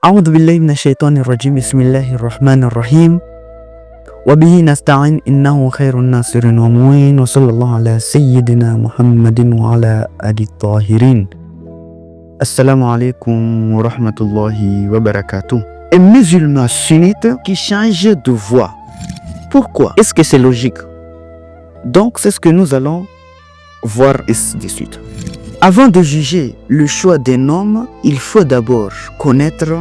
أعوذ بالله من الشيطان الرجيم بسم الله الرحمن الرحيم وبه نستعين إنه خير الناصر ومعين وصلى الله على سيدنا محمد وعلى آله الطاهرين. Assalamu alaikum wa rahmatullahi wa barakatuh. Un musulman sunnite qui change de voix. Pourquoi? Est-ce que c'est logique? Donc c'est ce que nous allons voir ici de suite. Avant de juger le choix d'un homme, il faut d'abord connaître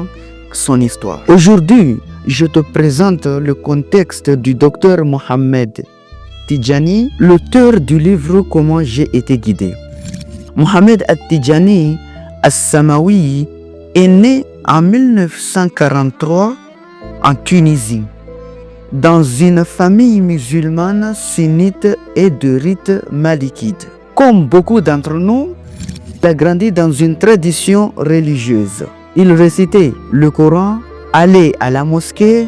son histoire. Aujourd'hui, je te présente le contexte du docteur Mohamed Tidjani, l'auteur du livre Comment j'ai été guidé. Mohamed Tidjani As-Samawi est né en 1943 en Tunisie, dans une famille musulmane sunnite et de rite malikite. Comme beaucoup d'entre nous, il a grandi dans une tradition religieuse. Il récitait le Coran, allait à la mosquée,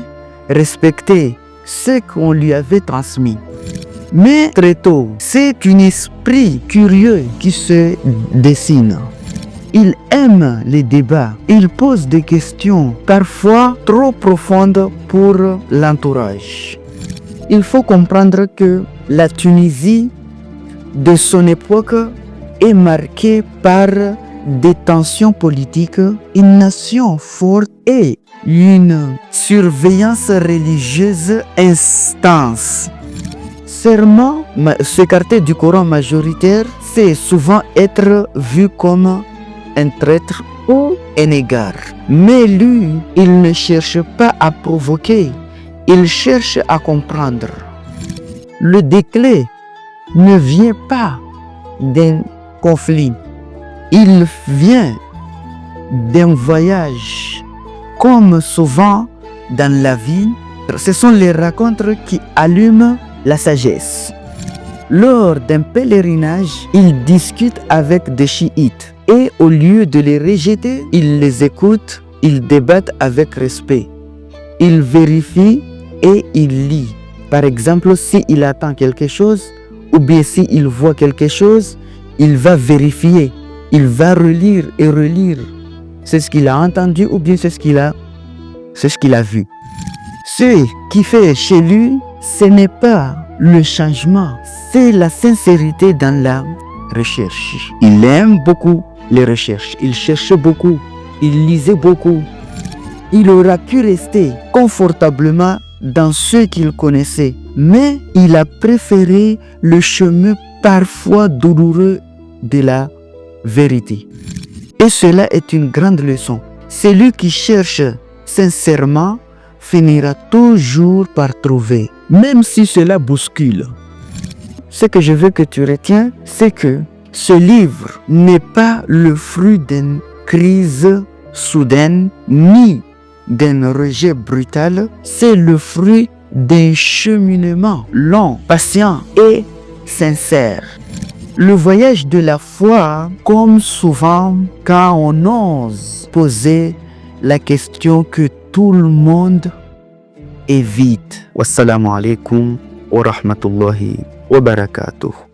respectait ce qu'on lui avait transmis. Mais très tôt, c'est un esprit curieux qui se dessine. Il aime les débats. Il pose des questions parfois trop profondes pour l'entourage. Il faut comprendre que la Tunisie de son époque est marquée par des tensions politiques, une nation forte et une surveillance religieuse intense. Seulement, s'écarter du Coran majoritaire, c'est souvent être vu comme un traître ou un égard. Mais lui, il ne cherche pas à provoquer, il cherche à comprendre. Le déclin ne vient pas d'un conflit, il vient d'un voyage. Comme souvent dans la vie, ce sont les rencontres qui allument la sagesse. Lors d'un pèlerinage, il discute avec des chiites et au lieu de les rejeter, il les écoute, il débat avec respect. Il vérifie et il lit. Par exemple, s'il attend quelque chose ou bien s'il voit quelque chose, il va vérifier, il va relire et relire. C'est ce qu'il a entendu ou bien c'est ce qu'il a vu. Ce qui fait chez lui, ce n'est pas le changement, c'est la sincérité dans la recherche. Il aime beaucoup les recherches, il cherchait beaucoup, il lisait beaucoup. Il aurait pu rester confortablement dans ce qu'il connaissait, mais il a préféré le chemin parfois douloureux de la vérité. Et cela est une grande leçon. Celui qui cherche sincèrement finira toujours par trouver, même si cela bouscule. Ce que je veux que tu retiens, c'est que ce livre n'est pas le fruit d'une crise soudaine, ni d'un rejet brutal, c'est le fruit d'un cheminement long, patient et sincère. Le voyage de la foi, comme souvent quand on ose poser la question que tout le monde évite. Wassalamu alaikum wa rahmatullahi wa barakatuh.